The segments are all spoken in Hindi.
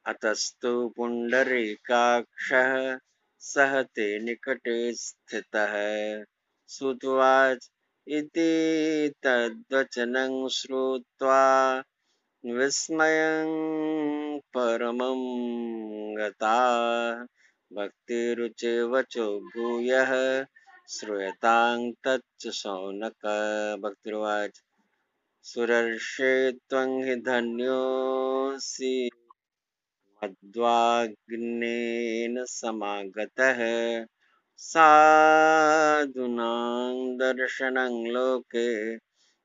अतस्तु पुण्डरीकाक्षः सहते निकटे स्थितः। सूत उवाच इति तद्वचनं श्रुत्वा विस्मयं परमं गताः। भक्तिरुचेवचो भूयः श्रूयतां तच्च शौनक। भक्तिर्वाच सुरर्षे त्वं हि धन्योऽसि मद्वाग्नेन समागतः। साधूनां दर्शनं लोके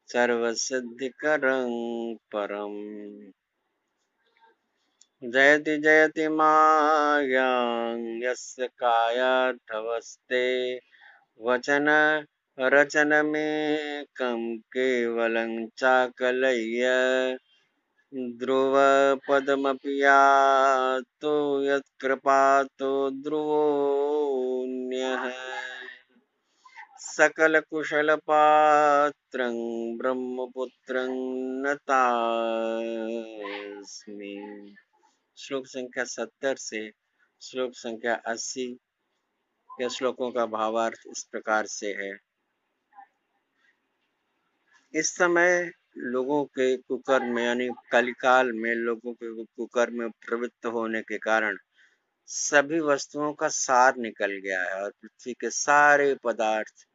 सर्वसिद्धिकरं परम्। जयति जयति मायां यस्य कायार्थवस्ते वचन रचनमेकं केवलं चाकलय्य। ध्रुवपदमपि यातो यत्कृपातो ध्रुवोऽन्यः। सकलकुशलपात्रं ब्रह्मपुत्रं नतास्मि। श्लोक संख्या 70 से श्लोक संख्या 80 के श्लोकों का भावार्थ इस प्रकार से है। इस समय लोगों के कुकर्म में यानी कलिकाल में लोगों के कुकर्म में प्रवृत्त होने के कारण सभी वस्तुओं का सार निकल गया है और पृथ्वी के सारे पदार्थ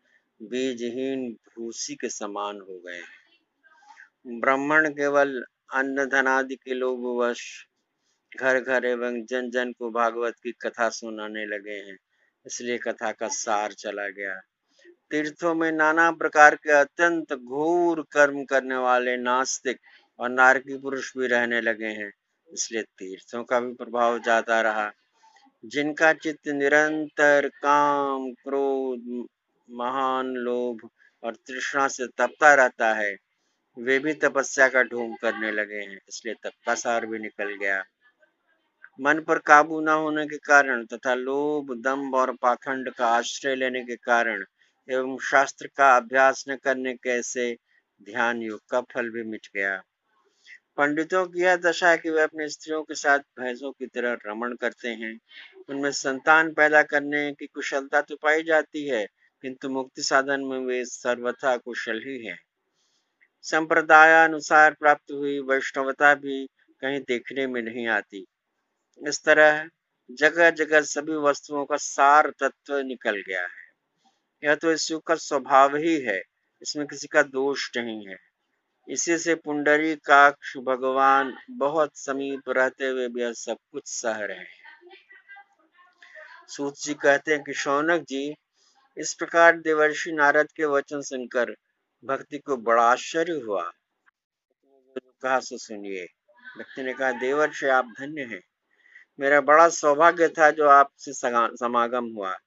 बीजहीन भूसी के समान हो गए हैं। ब्राह्मण केवल अन्न धनादि के लोभवश घर घर एवं जन जन को भागवत की कथा सुनाने लगे हैं, इसलिए कथा का सार चला गया। तीर्थों में नाना प्रकार के अत्यंत घोर कर्म करने वाले नास्तिक और नारकी पुरुष भी रहने लगे हैं, इसलिए तीर्थों का भी प्रभाव जाता रहा। जिनका चित्त निरंतर काम क्रोध महान लोभ और तृष्णा से तपता रहता है, वे भी तपस्या का ढोंग करने लगे हैं, इसलिए तप का सार भी निकल गया। मन पर काबू न होने के कारण तथा लोभ दंभ और पाखंड का आश्रय लेने के कारण एवं शास्त्र का अभ्यास न करने के से ध्यान योग का फल भी मिट गया। पंडितों की यह दशा है कि वे अपनी स्त्रियों के साथ भैंसों की तरह रमण करते हैं। उनमें संतान पैदा करने की कुशलता तो पाई जाती है, किंतु मुक्ति साधन में वे सर्वथा कुशल ही हैं। संप्रदायानुसार प्राप्त हुई वैष्णवता भी कहीं देखने में नहीं आती। इस तरह जगह जगह सभी वस्तुओं का सार तत्व निकल गया है। यह तो इस युग का स्वभाव ही है, इसमें किसी का दोष नहीं है। इसी से पुंडरीकाक्ष भगवान बहुत समीप रहते हुए भी यह सब कुछ सह रहे हैं। सूत जी कहते हैं कि शौनक जी, इस प्रकार देवर्षि नारद के वचन सुनकर भक्ति को बड़ा आश्चर्य हुआ। कहा सो सुनिए। भक्ति ने कहा, देवर्षि आप धन्य हैं, मेरा बड़ा सौभाग्य था जो आपसे समागम हुआ।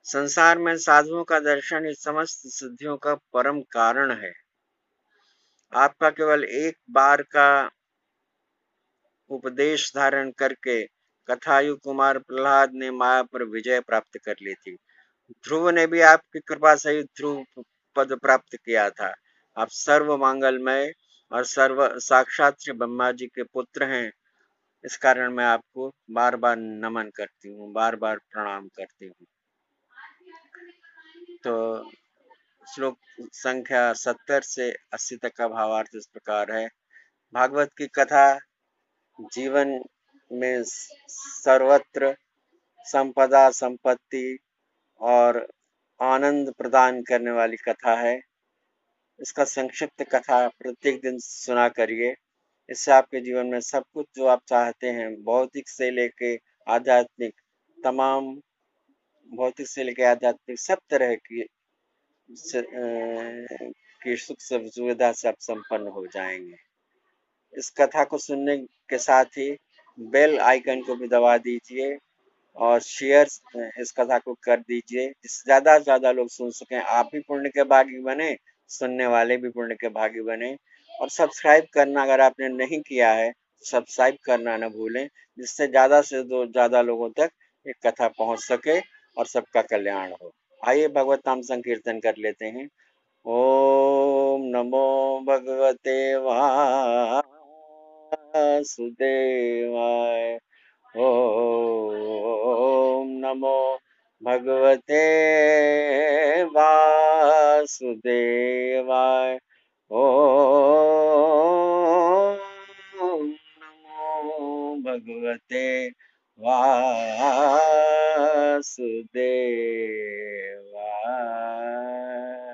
संसार में साधुओं का दर्शन इस समस्त सिद्धियों का परम कारण है। आपका केवल एक बार का उपदेश धारण करके कथायु कुमार प्रहलाद ने माया पर विजय प्राप्त कर ली थी। ध्रुव ने भी आपकी कृपा से ही ध्रुव पद प्राप्त किया था। आप सर्व मंगलमय और सर्व साक्षात श्री ब्रह्मा जी के पुत्र हैं। इस कारण मैं आपको बार बार नमन करती हूँ, बार बार प्रणाम करती हूँ। तो श्लोक संख्या 70 से 80 तक का भावार्थ इस प्रकार है। भागवत की कथा जीवन में सर्वत्र संपदा संपत्ति और आनंद प्रदान करने वाली कथा है। इसका संक्षिप्त कथा प्रत्येक दिन सुना करिए, इससे आपके जीवन में सब कुछ जो आप चाहते हैं, भौतिक से लेके आध्यात्मिक, तमाम भौतिक से लेके आध्यात्मिक सब तरह की सुख सुविधा से आप संपन्न हो जाएंगे। इस कथा को सुनने के साथ ही बेल आइकन को भी दबा दीजिए और शेयर इस कथा को कर दीजिए, जिससे ज़्यादा से ज़्यादा लोग सुन सकें। आप भी पुण्य के भागी बने, सुनने वाले भी पुण्य के भागी बने। और सब्सक्राइब करना अगर आपने नहीं किया है तो सब्सक्राइब करना न भूलें, जिससे ज़्यादा से ज़्यादा लोगों तक ये कथा पहुंच सके और सबका कल्याण हो। आइए भगवत नाम संकीर्तन कर लेते हैं। ओम नमो भगवते वासुदेवाय। नमो भगवते वासुदेवाय। ओम नमो भगवते वासुदेवाय।